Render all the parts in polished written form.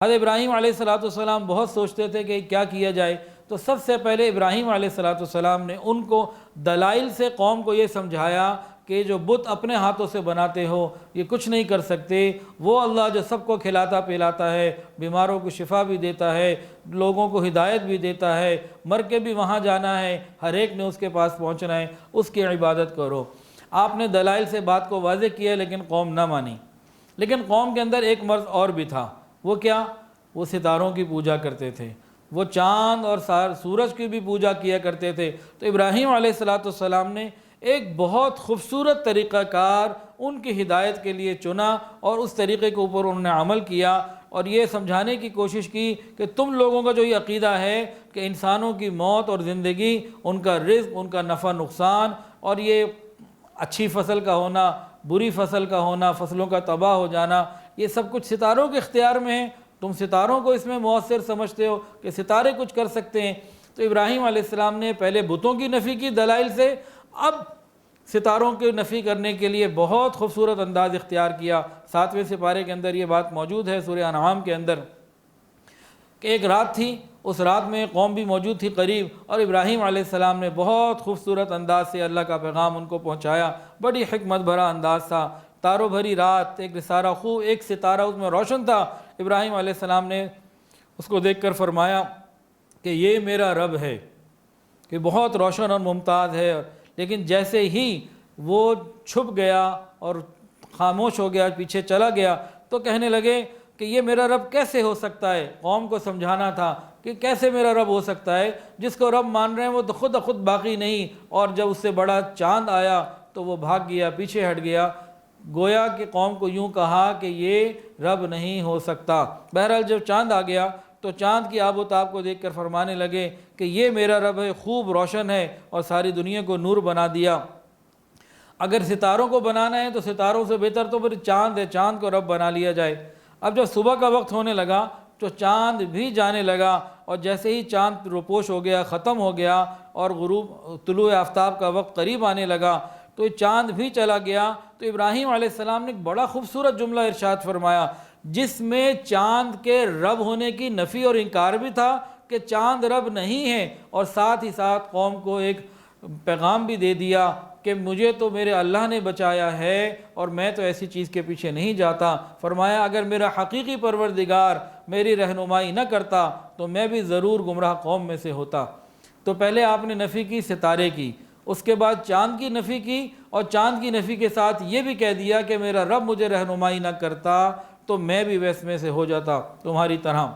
حضرت ابراہیم علیہ السلام بہت سوچتے تھے کہ کیا کیا جائے، تو سب سے پہلے ابراہیم علیہ السلام نے ان کو دلائل سے قوم کو یہ سمجھایا کہ جو بت اپنے ہاتھوں سے بناتے ہو یہ کچھ نہیں کر سکتے، وہ اللہ جو سب کو کھلاتا پلاتا ہے، بیماروں کو شفا بھی دیتا ہے، لوگوں کو ہدایت بھی دیتا ہے، مر کے بھی وہاں جانا ہے، ہر ایک نے اس کے پاس پہنچنا ہے، اس کی عبادت کرو۔ آپ نے دلائل سے بات کو واضح کیا لیکن قوم نہ مانی۔ لیکن قوم کے اندر ایک مرض اور بھی تھا، وہ کیا؟ وہ ستاروں کی پوجا کرتے تھے، وہ چاند اور سورج کی بھی پوجا کیا کرتے تھے۔ تو ابراہیم علیہ السلام نے ایک بہت خوبصورت طریقہ کار ان کی ہدایت کے لیے چنا، اور اس طریقے کے اوپر انہوں نے عمل کیا، اور یہ سمجھانے کی کوشش کی کہ تم لوگوں کا جو یہ عقیدہ ہے کہ انسانوں کی موت اور زندگی، ان کا رزق، ان کا نفع نقصان، اور یہ اچھی فصل کا ہونا، بری فصل کا ہونا، فصلوں کا تباہ ہو جانا، یہ سب کچھ ستاروں کے اختیار میں ہے، تم ستاروں کو اس میں مؤثر سمجھتے ہو کہ ستارے کچھ کر سکتے ہیں۔ تو ابراہیم علیہ السلام نے پہلے بتوں کی نفی کی دلائل سے، اب ستاروں کی نفی کرنے کے لیے بہت خوبصورت انداز اختیار کیا۔ 7ویں سپارے کے اندر یہ بات موجود ہے سورہ انعام کے اندر، کہ ایک رات تھی، اس رات میں قوم بھی موجود تھی قریب، اور ابراہیم علیہ السلام نے بہت خوبصورت انداز سے اللہ کا پیغام ان کو پہنچایا، بڑی حکمت بھرا انداز تھا۔ تاروں بھری رات، ایک ستارہ خوب، ایک ستارہ اس میں روشن تھا۔ ابراہیم علیہ السلام نے اس کو دیکھ کر فرمایا کہ یہ میرا رب ہے، کہ بہت روشن اور ممتاز ہے۔ لیکن جیسے ہی وہ چھپ گیا اور خاموش ہو گیا، پیچھے چلا گیا، تو کہنے لگے کہ یہ میرا رب کیسے ہو سکتا ہے؟ قوم کو سمجھانا تھا کہ کیسے میرا رب ہو سکتا ہے، جس کو رب مان رہے ہیں وہ تو خود باقی نہیں۔ اور جب اس سے بڑا چاند آیا تو وہ بھاگ گیا، پیچھے ہٹ گیا، گویا کہ قوم کو یوں کہا کہ یہ رب نہیں ہو سکتا۔ بہرحال جب چاند آ گیا تو چاند کی آب و تاب کو دیکھ کر فرمانے لگے کہ یہ میرا رب ہے، خوب روشن ہے اور ساری دنیا کو نور بنا دیا۔ اگر ستاروں کو بنانا ہے تو ستاروں سے بہتر تو پھر چاند ہے، چاند کو رب بنا لیا جائے۔ اب جب صبح کا وقت ہونے لگا تو چاند بھی جانے لگا، اور جیسے ہی چاند روپوش ہو گیا، ختم ہو گیا، اور طلوع آفتاب کا وقت قریب آنے لگا تو چاند بھی چلا گیا۔ تو ابراہیم علیہ السلام نے ایک بڑا خوبصورت جملہ ارشاد فرمایا، جس میں چاند کے رب ہونے کی نفی اور انکار بھی تھا کہ چاند رب نہیں ہے، اور ساتھ ہی ساتھ قوم کو ایک پیغام بھی دے دیا کہ مجھے تو میرے اللہ نے بچایا ہے، اور میں تو ایسی چیز کے پیچھے نہیں جاتا۔ فرمایا اگر میرا حقیقی پروردگار میری رہنمائی نہ کرتا تو میں بھی ضرور گمراہ قوم میں سے ہوتا۔ تو پہلے آپ نے نفی کی ستارے کی، اس کے بعد چاند کی نفی کی، اور چاند کی نفی کے ساتھ یہ بھی کہہ دیا کہ میرا رب مجھے رہنمائی نہ کرتا تو میں بھی ویس میں سے ہو جاتا تمہاری طرح۔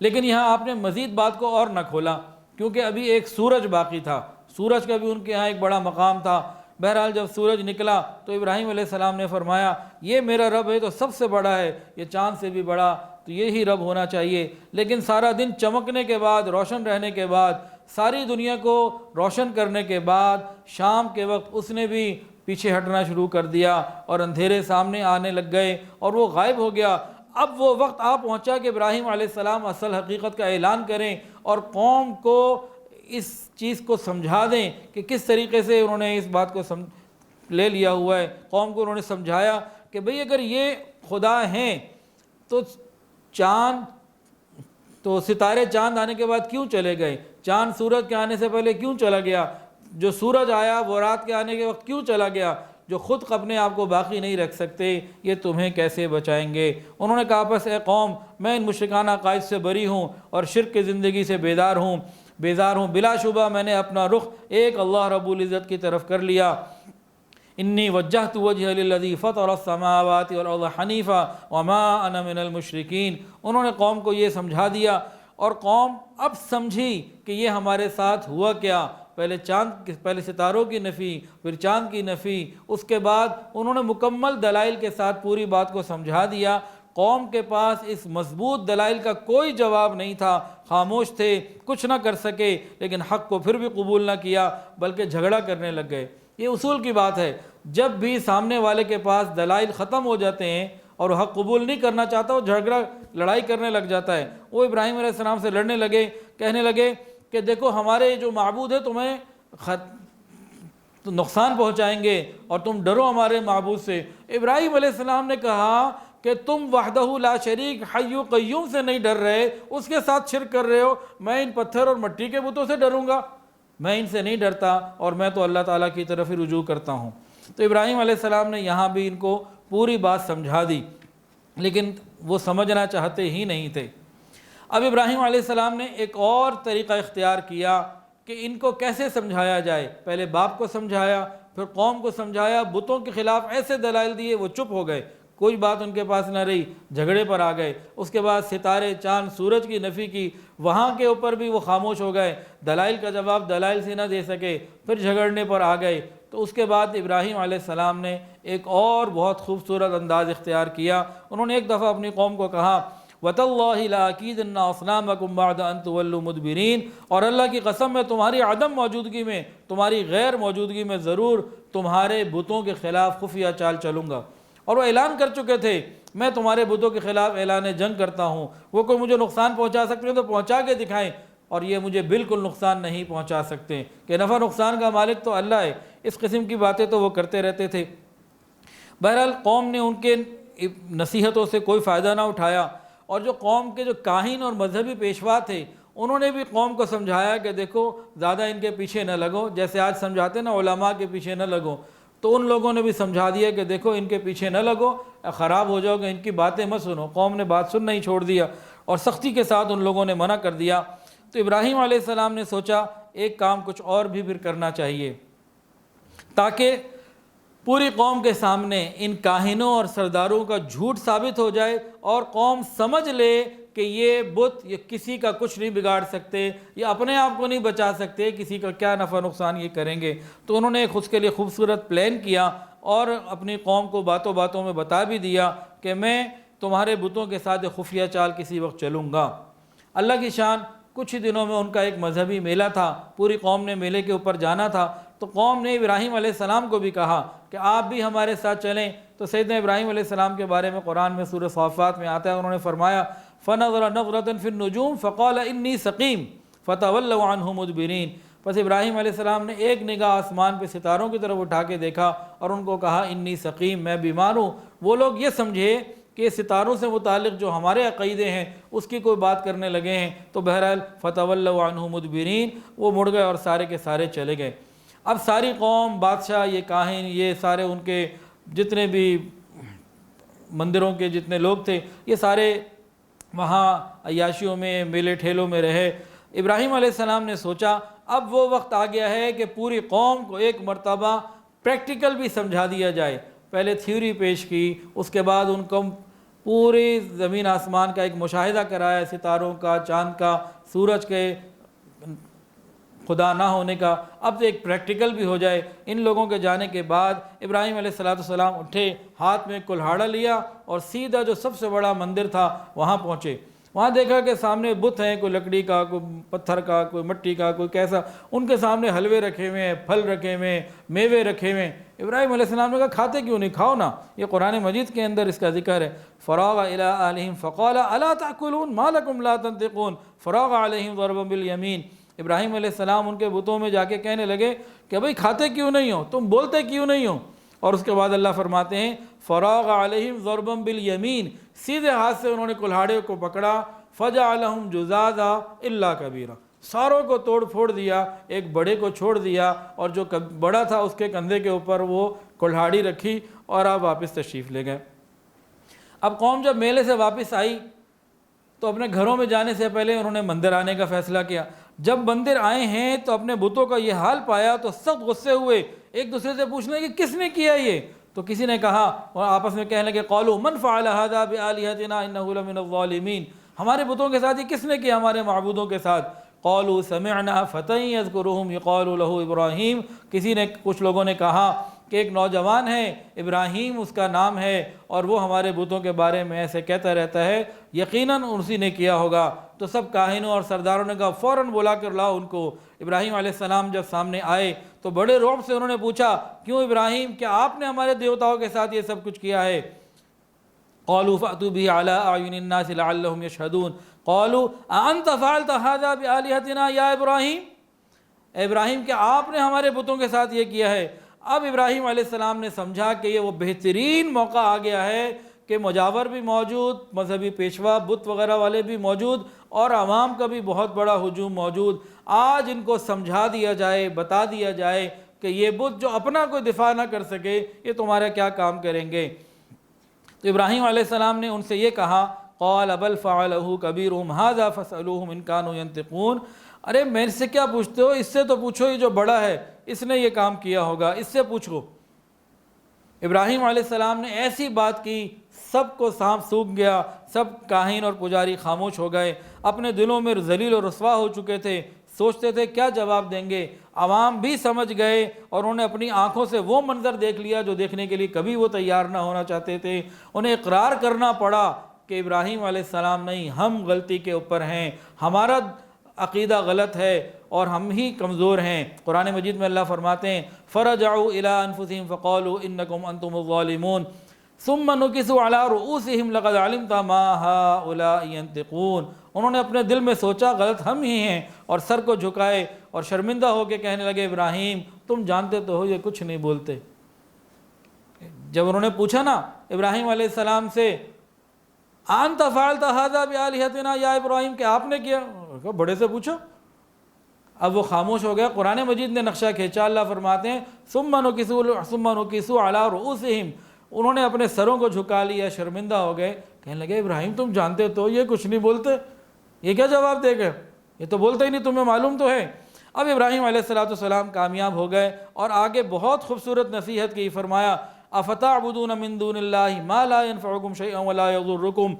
لیکن یہاں آپ نے مزید بات کو اور نہ کھولا، کیونکہ ابھی ایک سورج باقی تھا، سورج کا بھی ان کے ہاں ایک بڑا مقام تھا۔ بہرحال جب سورج نکلا تو ابراہیم علیہ السلام نے فرمایا یہ میرا رب ہے تو سب سے بڑا ہے، یہ چاند سے بھی بڑا، تو یہی رب ہونا چاہیے۔ لیکن سارا دن چمکنے کے بعد، روشن رہنے کے بعد، ساری دنیا کو روشن کرنے کے بعد، شام کے وقت اس نے بھی پیچھے ہٹنا شروع کر دیا، اور اندھیرے سامنے آنے لگ گئے، اور وہ غائب ہو گیا۔ اب وہ وقت آ پہنچا کہ ابراہیم علیہ السلام اصل حقیقت کا اعلان کریں اور قوم کو اس چیز کو سمجھا دیں کہ کس طریقے سے انہوں نے اس بات کو لے لیا ہوا ہے۔ قوم کو انہوں نے سمجھایا کہ بھئی اگر یہ خدا ہیں تو ستارے چاند آنے کے بعد کیوں چلے گئے؟ چاند سورج کے آنے سے پہلے کیوں چلا گیا؟ جو سورج آیا وہ رات کے آنے کے وقت کیوں چلا گیا؟ جو خود اپنے آپ کو باقی نہیں رکھ سکتے، یہ تمہیں کیسے بچائیں گے؟ انہوں نے کہا بس اے قوم، میں ان مشرکانہ عقائد سے بری ہوں اور شرک کی زندگی سے بیزار ہوں۔ بلا شبہ میں نے اپنا رخ ایک اللہ رب العزت کی طرف کر لیا۔ انی وجہت وجہ للذی فطر السماوات والارض حنیفا وما انا من المشرکین۔ انہوں نے قوم کو یہ سمجھا دیا، اور قوم اب سمجھی کہ یہ ہمارے ساتھ ہوا کیا۔ پہلے ستاروں کی نفی، پھر چاند کی نفی، اس کے بعد انہوں نے مکمل دلائل کے ساتھ پوری بات کو سمجھا دیا۔ قوم کے پاس اس مضبوط دلائل کا کوئی جواب نہیں تھا، خاموش تھے، کچھ نہ کر سکے، لیکن حق کو پھر بھی قبول نہ کیا بلکہ جھگڑا کرنے لگ گئے۔ یہ اصول کی بات ہے، جب بھی سامنے والے کے پاس دلائل ختم ہو جاتے ہیں اور وہ حق قبول نہیں کرنا چاہتا، وہ لڑائی کرنے لگ جاتا ہے۔ وہ ابراہیم علیہ السلام سے لڑنے لگے، کہنے لگے کہ دیکھو ہمارے جو معبود ہے تمہیں نقصان پہنچائیں گے، اور تم ڈرو ہمارے معبود سے۔ ابراہیم علیہ السلام نے کہا کہ تم وحدہ لا شریک حی قیوم سے نہیں ڈر رہے، اس کے ساتھ شرک کر رہے ہو، میں ان پتھر اور مٹی کے بتوں سے ڈروں گا؟ میں ان سے نہیں ڈرتا، اور میں تو اللہ تعالیٰ کی طرف ہی رجوع کرتا ہوں۔ تو ابراہیم علیہ السلام نے یہاں بھی ان کو پوری بات سمجھا دی، لیکن وہ سمجھنا چاہتے ہی نہیں تھے۔ اب ابراہیم علیہ السلام نے ایک اور طریقہ اختیار کیا کہ ان کو کیسے سمجھایا جائے۔ پہلے باپ کو سمجھایا، پھر قوم کو سمجھایا، بتوں کے خلاف ایسے دلائل دیے وہ چپ ہو گئے، کوئی بات ان کے پاس نہ رہی، جھگڑے پر آ گئے۔ اس کے بعد ستارے، چاند، سورج کی نفی کی، وہاں کے اوپر بھی وہ خاموش ہو گئے، دلائل کا جواب دلائل سے نہ دے سکے، پھر جھگڑنے پر آ گئے۔ تو اس کے بعد ابراہیم علیہ السلام نے ایک اور بہت خوبصورت انداز اختیار کیا۔ انہوں نے ایک دفعہ اپنی قوم کو کہا وَتَاللَّهِ لَأَكِيدَنَّ أَصْنَامَكُمْ بَعْدَ أَن تُوَلُّوا مُدْبِرِينَ، اور اللہ کی قسم میں تمہاری عدم موجودگی میں، تمہاری غیر موجودگی میں ضرور تمہارے بتوں کے خلاف خفیہ چال چلوں گا۔ اور وہ اعلان کر چکے تھے میں تمہارے بتوں کے خلاف اعلان جنگ کرتا ہوں، وہ کوئی مجھے نقصان پہنچا سکتے ہیں تو پہنچا کے دکھائیں، اور یہ مجھے بالکل نقصان نہیں پہنچا سکتے، کہ نفع نقصان کا مالک تو اللہ ہے۔ اس قسم کی باتیں تو وہ کرتے رہتے تھے۔ بہرحال قوم نے ان کے نصیحتوں سے کوئی فائدہ نہ اٹھایا، اور جو قوم کے جو کاہن اور مذہبی پیشوا تھے انہوں نے بھی قوم کو سمجھایا کہ دیکھو زیادہ ان کے پیچھے نہ لگو، جیسے آج سمجھاتے نا علماء کے پیچھے نہ لگو، تو ان لوگوں نے بھی سمجھا دیا کہ دیکھو ان کے پیچھے نہ لگو، خراب ہو جاؤ گے، ان کی باتیں مت سنو۔ قوم نے بات سننا ہی چھوڑ دیا، اور سختی کے ساتھ ان لوگوں نے منع کر دیا۔ تو ابراہیم علیہ السلام نے سوچا ایک کام کچھ اور بھی پھر کرنا چاہیے، تاکہ پوری قوم کے سامنے ان کاہنوں اور سرداروں کا جھوٹ ثابت ہو جائے، اور قوم سمجھ لے کہ یہ بت یہ کسی کا کچھ نہیں بگاڑ سکتے، یہ اپنے آپ کو نہیں بچا سکتے، کسی کا کیا نفع نقصان یہ کریں گے۔ تو انہوں نے ایک اس کے لیے خوبصورت پلان کیا، اور اپنی قوم کو باتوں باتوں میں بتا بھی دیا کہ میں تمہارے بتوں کے ساتھ خفیہ چال کسی وقت چلوں گا۔ اللہ کی شان، کچھ ہی دنوں میں ان کا ایک مذہبی میلہ تھا، پوری قوم نے میلے کے اوپر جانا تھا۔ تو قوم نے ابراہیم علیہ السلام کو بھی کہا کہ آپ بھی ہمارے ساتھ چلیں۔ تو سیدنا ابراہیم علیہ السلام کے بارے میں قرآن میں سورہ صافات میں آتا ہے، انہوں نے فرمایا فَنَظَرَ نَظْرَةً فِي النُّجُومِ فَقَالَ إِنِّي سَقِيمٌ فَتَوَلَّوْا عَنْهُ مُدْبِرِينَ۔ پس ابراہیم علیہ السلام نے ایک نگاہ آسمان پہ ستاروں کی طرف اٹھا کے دیکھا، اور ان کو کہا انی سقیم، میں بیمار ہوں۔ وہ لوگ یہ سمجھے کہ ستاروں سے متعلق جو ہمارے عقیدے ہیں اس کی کوئی بات کرنے لگے ہیں۔ تو بہرحال فَتَوَلَّوْا عَنْهُ مُدْبِرِينَ، وہ مڑ گئے اور سارے کے سارے چلے گئے۔ اب ساری قوم، بادشاہ، یہ کاہن، یہ سارے ان کے جتنے بھی مندروں کے جتنے لوگ تھے، یہ سارے وہاں عیاشیوں میں، میلے ٹھیلوں میں رہے۔ ابراہیم علیہ السلام نے سوچا اب وہ وقت آ گیا ہے کہ پوری قوم کو ایک مرتبہ پریکٹیکل بھی سمجھا دیا جائے۔ پہلے تھیوری پیش کی، اس کے بعد ان کو پوری زمین آسمان کا ایک مشاہدہ کرایا، ستاروں کا، چاند کا، سورج کے خدا نہ ہونے کا۔ اب تو ایک پریکٹیکل بھی ہو جائے۔ ان لوگوں کے جانے کے بعد ابراہیم علیہ السلام اٹھے، ہاتھ میں کلہاڑا لیا، اور سیدھا جو سب سے بڑا مندر تھا وہاں پہنچے۔ وہاں دیکھا کہ سامنے بت ہیں، کوئی لکڑی کا، کوئی پتھر کا، کوئی مٹی کا، کوئی کیسا۔ ان کے سامنے حلوے رکھے ہوئے ہیں، پھل رکھے ہوئے ہیں، میوے رکھے ہوئے ہیں۔ ابراہیم علیہ السلام نے کہا کھاتے کیوں نہیں، کھاؤ نا، یہ قرآن مجید کے اندر اس کا ذکر ہے۔ فراغ الی اہلہم فقال الا تاکلون ما لکم لا تنطقون فراغ علیہم ضربا بالیمین۔ ابراہیم علیہ السلام ان کے بتوں میں جا کے کہنے لگے کہ بھئی کھاتے کیوں نہیں ہو، تم بولتے کیوں نہیں ہو؟ اور اس کے بعد اللہ فرماتے ہیں فراغ علیہم ضربا بالیمین، سیدھے ہاتھ سے انہوں نے کلہاڑے کو پکڑا، فجعلہم جذاذا الا کبیرا، ساروں کو توڑ پھوڑ دیا، ایک بڑے کو چھوڑ دیا، اور جو بڑا تھا اس کے کندھے کے اوپر وہ کلہاڑی رکھی، اور آپ واپس تشریف لے گئے۔ اب قوم جب میلے سے واپس آئی تو اپنے گھروں میں جانے سے پہلے انہوں نے مندر آنے کا فیصلہ کیا۔ جب مندر آئے ہیں تو اپنے بتوں کا یہ حال پایا تو سخت غصے ہوئے، ایک دوسرے سے پوچھنے کہ کس نے کیا یہ؟ تو کسی نے کہا، اور آپس میں کہنے لگے قالوا من فعل هذا بآلهتنا انه لمن الظالمین، ہمارے بتوں کے ساتھ یہ کس نے کیا، ہمارے معبودوں کے ساتھ؟ قالوا سمعنا فتى يذكرهم يقال له ابراہیم، کسی نے، کچھ لوگوں نے کہا کہ ایک نوجوان ہے ابراہیم اس کا نام ہے، اور وہ ہمارے بتوں کے بارے میں ایسے کہتا رہتا ہے، یقیناً اسی نے کیا ہوگا۔ تو سب کاہنوں اور سرداروں نے کہا فوراً بلا کر لاؤ ان کو۔ ابراہیم علیہ السلام جب سامنے آئے تو بڑے رعب سے انہوں نے پوچھا کیوں ابراہیم، کیا آپ نے ہمارے دیوتاؤں کے ساتھ یہ سب کچھ کیا ہے؟ قالوا فأتوا به على أعين الناس لعلهم يشهدون قالوا أأنت فعلت هذا بآلهتنا یا ابراہیم، ابراہیم کہ آپ نے ہمارے بتوں کے ساتھ یہ کیا ہے؟ اب ابراہیم علیہ السلام نے سمجھا کہ یہ وہ بہترین موقع آ گیا ہے کہ مجاور بھی موجود، مذہبی پیشوا بت وغیرہ والے بھی موجود، اور عوام کا بھی بہت بڑا ہجوم موجود۔ آج ان کو سمجھا دیا جائے، بتا دیا جائے کہ یہ بت جو اپنا کوئی دفاع نہ کر سکے، یہ تمہارا کیا کام کریں گے۔ تو ابراہیم علیہ السلام نے ان سے یہ کہا، قال بل فعلہ کبیرہم ھذا فاسألوہم ان کانوا ینطقون، ارے میرے سے کیا پوچھتے ہو، اس سے تو پوچھو، یہ جو بڑا ہے اس نے یہ کام کیا ہوگا، اس سے پوچھو۔ ابراہیم علیہ السلام نے ایسی بات کی، سب کو سانپ سونگھ گیا، سب کاہن اور پجاری خاموش ہو گئے، اپنے دلوں میں ذلیل و رسوا ہو چکے تھے، سوچتے تھے کیا جواب دیں گے۔ عوام بھی سمجھ گئے اور انہوں نے اپنی آنکھوں سے وہ منظر دیکھ لیا جو دیکھنے کے لیے کبھی وہ تیار نہ ہونا چاہتے تھے۔ انہیں اقرار کرنا پڑا کہ ابراہیم علیہ السلام نہیں، ہم غلطی کے اوپر ہیں، ہمارا عقیدہ غلط ہے اور ہم ہی کمزور ہیں۔ قرآن مجید میں اللہ فرماتے ہیں فَرَجَعُوا إِلَىٰ أَنفُسِهِمْ فَقَالُوا إِنَّكُمْ أَنْتُمُ الظَّالِمُونَ ثُمَّ نُكِسُوا عَلَىٰ رُؤُوسِهِمْ لَقَدْ عَلِمْتَ مَا هَٰؤُلَاءِ يَنطِقُونَ، انہوں نے اپنے دل میں سوچا غلط ہم ہی ہیں، اور سر کو جھکائے اور شرمندہ ہو کے کہنے لگے ابراہیم تم جانتے تو ہو یہ کچھ نہیں بولتے۔ جب انہوں نے پوچھا نا ابراہیم علیہ السلام سے انت فعلت ھذا بآلہتنا یا ابراہیم، کہ آپ نے کیا، بڑے سے پوچھو۔ اب وہ خاموش ہو گیا۔ قرآن مجید نے نقشہ کھینچا، اللہ فرماتے ہیں ثم نکسوا علی رؤوسہم، انہوں نے اپنے سروں کو جھکا لیا، شرمندہ ہو گئے، کہنے لگے ابراہیم تم جانتے تو یہ کچھ نہیں بولتے، یہ کیا جواب دے گئے، یہ تو بولتے ہی نہیں، تمہیں معلوم تو ہے۔ اب ابراہیم علیہ السلام کامیاب ہو گئے اور آگے بہت خوبصورت نصیحت کی، فرمایا افتعبدون من دون اللہ ما لا ينفعکم شیئا ولا یضرکم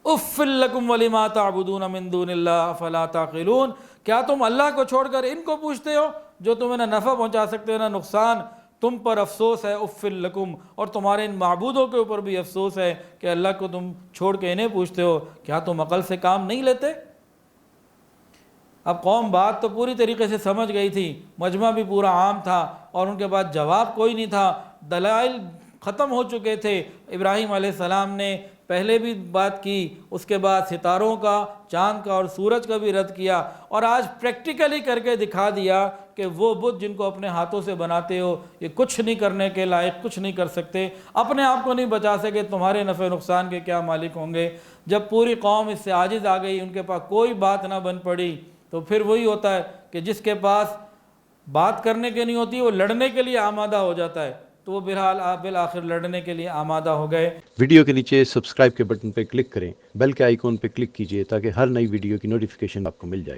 اف لکم ولما تعبدون من دون اللہ افلا تعقلون، کیا تم اللہ کو چھوڑ کر ان کو پوچھتے ہو جو تمہیں نہ نفع پہنچا سکتے نہ نقصان، تم پر افسوس ہے، اف لکم، اور تمہارے ان معبودوں کے اوپر بھی افسوس ہے کہ اللہ کو تم چھوڑ کے انہیں پوچھتے ہو، کیا تم عقل سے کام نہیں لیتے۔ اب قوم بات تو پوری طریقے سے سمجھ گئی تھی، مجمع بھی پورا عام تھا اور ان کے بعد جواب کوئی نہیں تھا، دلائل ختم ہو چکے تھے۔ ابراہیم علیہ السلام نے پہلے بھی بات کی، اس کے بعد ستاروں کا، چاند کا اور سورج کا بھی رد کیا، اور آج پریکٹیکلی کر کے دکھا دیا کہ وہ بت جن کو اپنے ہاتھوں سے بناتے ہو یہ کچھ نہیں کرنے کے لائق، کچھ نہیں کر سکتے، اپنے آپ کو نہیں بچا سکے، تمہارے نفع نقصان کے کیا مالک ہوں گے۔ جب پوری قوم اس سے عاجز آ گئی، ان کے پاس کوئی بات نہ بن پڑی، تو پھر وہی ہوتا ہے کہ جس کے پاس بات کرنے کے نہیں ہوتی وہ لڑنے کے لیے آمادہ ہو جاتا ہے، تو وہ بہرحال بالآخر لڑنے کے لیے آمادہ ہو گئے۔ ویڈیو کے نیچے سبسکرائب کے بٹن پہ کلک کریں، بیل کے آئیکن پہ کلک کیجئے تاکہ ہر نئی ویڈیو کی نوٹیفیکیشن آپ کو مل جائے۔